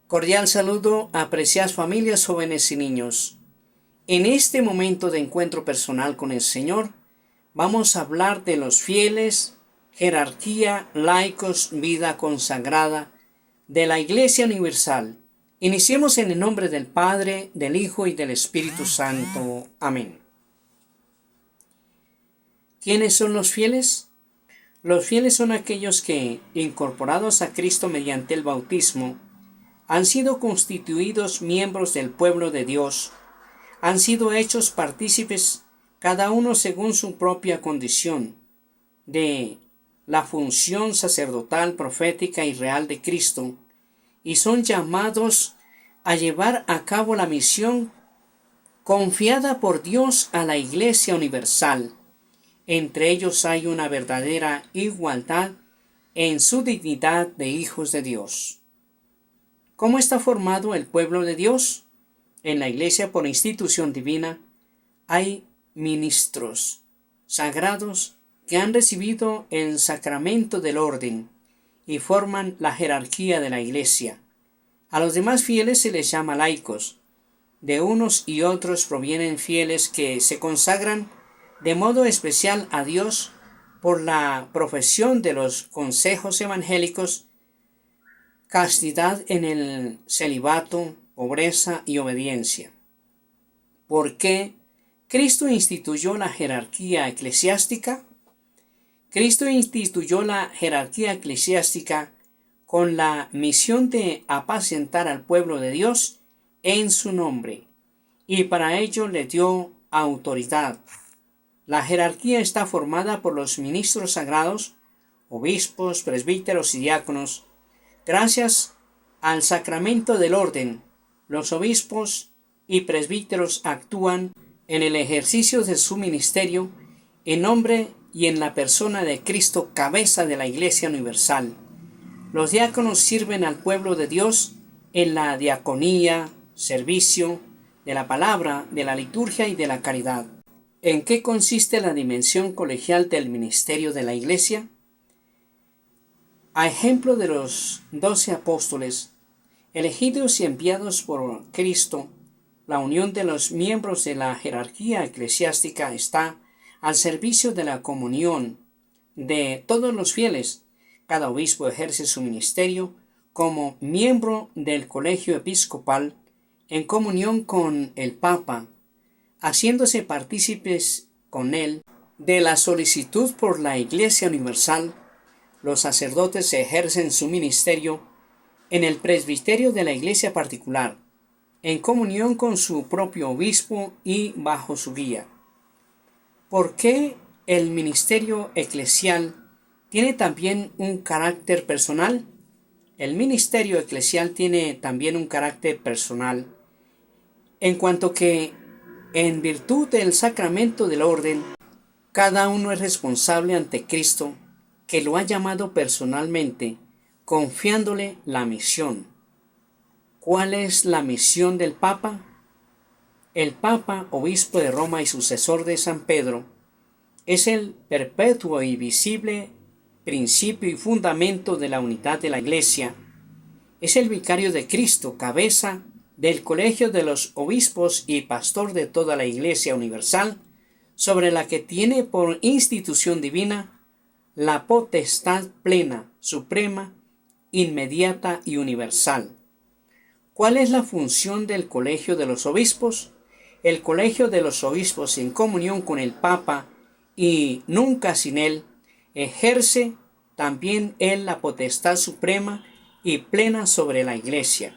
Cordial saludo, apreciadas familias, jóvenes y niños. En este momento de encuentro personal con el Señor, vamos a hablar de los fieles, jerarquía, laicos, vida consagrada de la Iglesia Universal. Iniciemos en el nombre del Padre, del Hijo y del Espíritu Santo. Amén. ¿Quiénes son los fieles? Los fieles son aquellos que, incorporados a Cristo mediante el bautismo, han sido constituidos miembros del pueblo de Dios, han sido hechos partícipes, cada uno según su propia condición, de la función sacerdotal, profética y real de Cristo, y son llamados a llevar a cabo la misión confiada por Dios a la Iglesia Universal. Entre ellos hay una verdadera igualdad en su dignidad de hijos de Dios. ¿Cómo está formado el pueblo de Dios? En la Iglesia, por institución divina, hay ministros sagrados que han recibido el sacramento del orden y forman la jerarquía de la Iglesia. A los demás fieles se les llama laicos. De unos y otros provienen fieles que se consagran de modo especial a Dios por la profesión de los consejos evangélicos, castidad en el celibato, pobreza y obediencia. ¿Por qué Cristo instituyó la jerarquía eclesiástica? Cristo instituyó la jerarquía eclesiástica con la misión de apacentar al pueblo de Dios en su nombre, y para ello le dio autoridad. La jerarquía está formada por los ministros sagrados, obispos, presbíteros y diáconos. Gracias al sacramento del orden, los obispos y presbíteros actúan en el ejercicio de su ministerio en nombre y en la persona de Cristo, cabeza de la Iglesia Universal. Los diáconos sirven al pueblo de Dios en la diaconía, servicio de la palabra, de la liturgia y de la caridad. ¿En qué consiste la dimensión colegial del ministerio de la Iglesia? A ejemplo de los 12 apóstoles, elegidos y enviados por Cristo, la unión de los miembros de la jerarquía eclesiástica está al servicio de la comunión de todos los fieles. Cada obispo ejerce su ministerio como miembro del colegio episcopal en comunión con el Papa, haciéndose partícipes con él de la solicitud por la Iglesia Universal. Los sacerdotes ejercen su ministerio en el presbiterio de la iglesia particular, en comunión con su propio obispo y bajo su guía. ¿Por qué el ministerio eclesial tiene también un carácter personal? El ministerio eclesial tiene también un carácter personal, en cuanto que, en virtud del sacramento del orden, cada uno es responsable ante Cristo, que lo ha llamado personalmente, confiándole la misión. ¿Cuál es la misión del Papa? El Papa, obispo de Roma y sucesor de San Pedro, es el perpetuo y visible principio y fundamento de la unidad de la Iglesia. Es el vicario de Cristo, cabeza del colegio de los obispos y pastor de toda la Iglesia Universal, sobre la que tiene por institución divina la potestad plena, suprema, inmediata y universal. ¿Cuál es la función del colegio de los obispos? El colegio de los obispos, en comunión con el Papa y nunca sin él, ejerce también él la potestad suprema y plena sobre la Iglesia.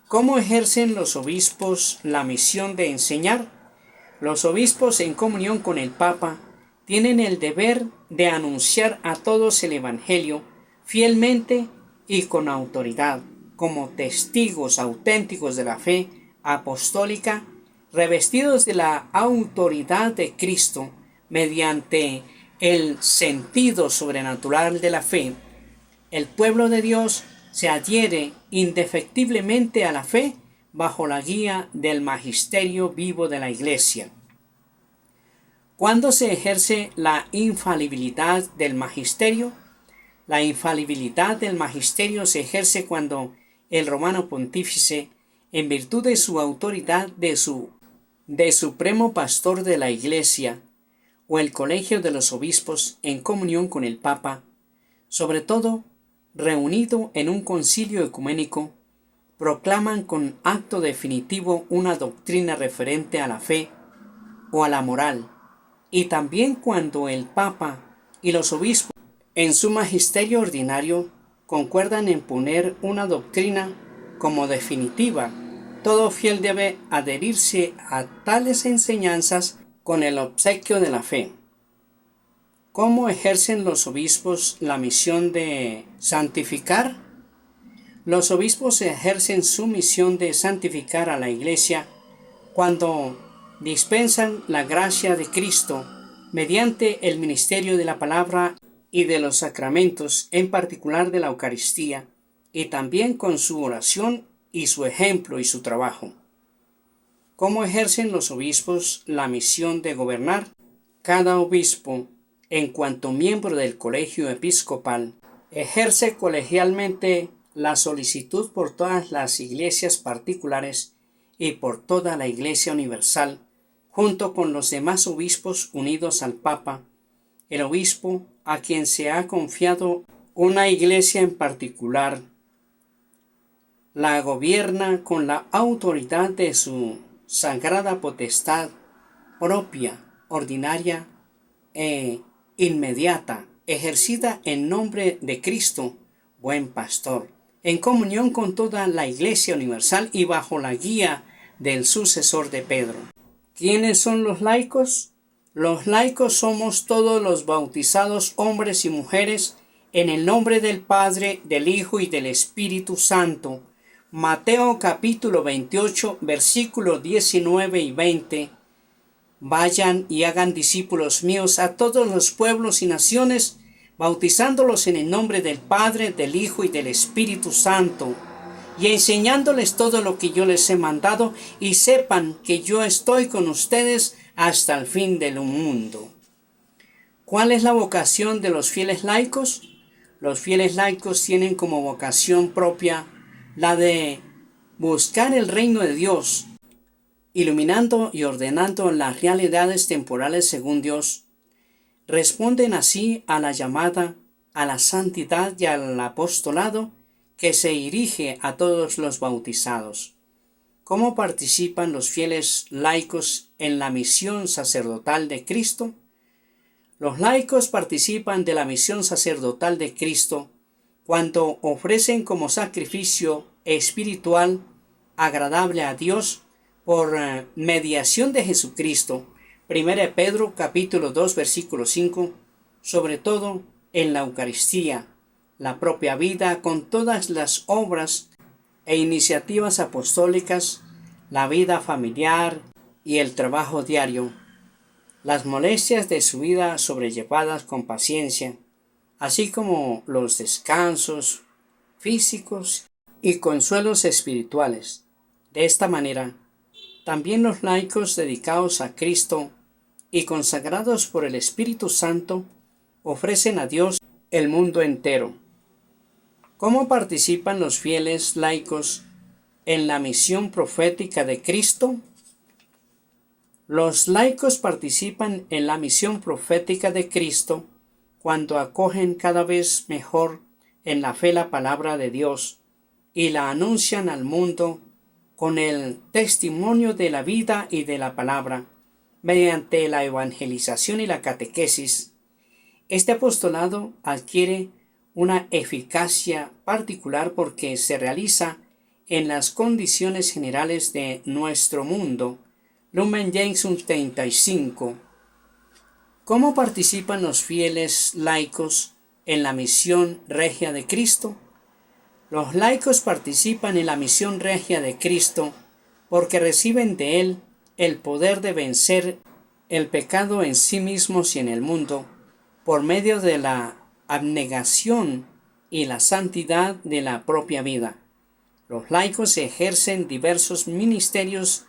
¿Cómo ejercen los obispos la misión de enseñar? Los obispos, en comunión con el Papa, tienen el deber de anunciar a todos el Evangelio fielmente y con autoridad, como testigos auténticos de la fe apostólica, revestidos de la autoridad de Cristo mediante el sentido sobrenatural de la fe. El pueblo de Dios se adhiere indefectiblemente a la fe bajo la guía del magisterio vivo de la Iglesia. ¿Cuándo se ejerce la infalibilidad del magisterio? La infalibilidad del magisterio se ejerce cuando el romano pontífice, en virtud de su autoridad de supremo pastor de la Iglesia, o el colegio de los obispos en comunión con el Papa, sobre todo reunido en un concilio ecuménico, proclaman con acto definitivo una doctrina referente a la fe o a la moral, y también cuando el Papa y los obispos en su magisterio ordinario concuerdan en poner una doctrina como definitiva, todo fiel debe adherirse a tales enseñanzas con el obsequio de la fe. ¿Cómo ejercen los obispos la misión de santificar? Los obispos ejercen su misión de santificar a la Iglesia cuando dispensan la gracia de Cristo mediante el ministerio de la palabra y de los sacramentos, en particular de la Eucaristía, y también con su oración y su ejemplo y su trabajo. ¿Cómo ejercen los obispos la misión de gobernar? Cada obispo, en cuanto miembro del colegio episcopal, ejerce colegialmente la solicitud por todas las iglesias particulares y por toda la Iglesia universal, junto con los demás obispos unidos al Papa. El obispo, a quien se ha confiado una iglesia en particular, la gobierna con la autoridad de su sagrada potestad propia, ordinaria e inmediata, ejercida en nombre de Cristo, buen pastor, en comunión con toda la Iglesia universal y bajo la guía del sucesor de Pedro. ¿Quiénes son los laicos? Los laicos somos todos los bautizados hombres y mujeres en el nombre del Padre, del Hijo y del Espíritu Santo. Mateo capítulo 28, versículos 19 y 20. Vayan y hagan discípulos míos a todos los pueblos y naciones, bautizándolos en el nombre del Padre, del Hijo y del Espíritu Santo, y enseñándoles todo lo que yo les he mandado, y sepan que yo estoy con ustedes hasta el fin del mundo. ¿Cuál es la vocación de los fieles laicos? Los fieles laicos tienen como vocación propia la de buscar el reino de Dios, iluminando y ordenando las realidades temporales según Dios. Responden así a la llamada a la santidad y al apostolado que se dirige a todos los bautizados. ¿Cómo participan los fieles laicos en la misión sacerdotal de Cristo? Los laicos participan de la misión sacerdotal de Cristo cuando ofrecen como sacrificio espiritual agradable a Dios por mediación de Jesucristo. 1 Pedro capítulo 2 versículo 5, sobre todo en la Eucaristía, la propia vida con todas las obras e iniciativas apostólicas, la vida familiar y el trabajo diario, las molestias de su vida sobrellevadas con paciencia, así como los descansos físicos y consuelos espirituales. De esta manera, también los laicos dedicados a Cristo y consagrados por el Espíritu Santo ofrecen a Dios el mundo entero. ¿Cómo participan los fieles laicos en la misión profética de Cristo? Los laicos participan en la misión profética de Cristo cuando acogen cada vez mejor en la fe la palabra de Dios y la anuncian al mundo con el testimonio de la vida y de la palabra, mediante la evangelización y la catequesis. Este apostolado adquiere una eficacia particular porque se realiza en las condiciones generales de nuestro mundo. Lumen Gentium 35. ¿Cómo participan los fieles laicos en la misión regia de Cristo? Los laicos participan en la misión regia de Cristo porque reciben de Él el poder de vencer el pecado en sí mismos y en el mundo por medio de la abnegación y la santidad de la propia vida. Los laicos ejercen diversos ministerios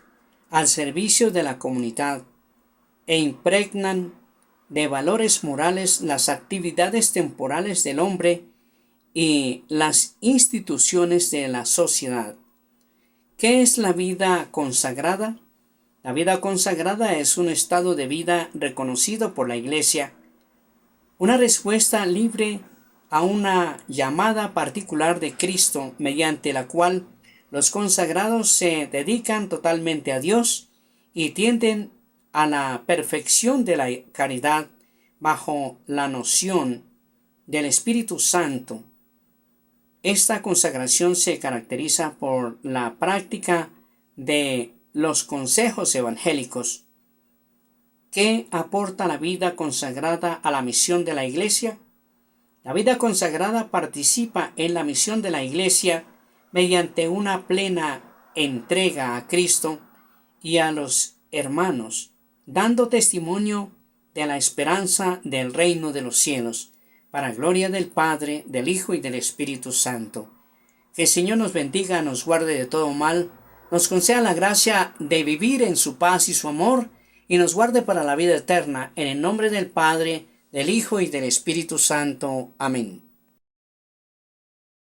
al servicio de la comunidad e impregnan de valores morales las actividades temporales del hombre y las instituciones de la sociedad. ¿Qué es la vida consagrada? La vida consagrada es un estado de vida reconocido por la Iglesia, una respuesta libre a una llamada particular de Cristo, mediante la cual los consagrados se dedican totalmente a Dios y tienden a la perfección de la caridad bajo la noción del Espíritu Santo. Esta consagración se caracteriza por la práctica de los consejos evangélicos. ¿Qué aporta la vida consagrada a la misión de la Iglesia? La vida consagrada participa en la misión de la Iglesia mediante una plena entrega a Cristo y a los hermanos, dando testimonio de la esperanza del reino de los cielos, para gloria del Padre, del Hijo y del Espíritu Santo. Que el Señor nos bendiga, nos guarde de todo mal, nos conceda la gracia de vivir en su paz y su amor, y nos guarde para la vida eterna, en el nombre del Padre, del Hijo y del Espíritu Santo. Amén.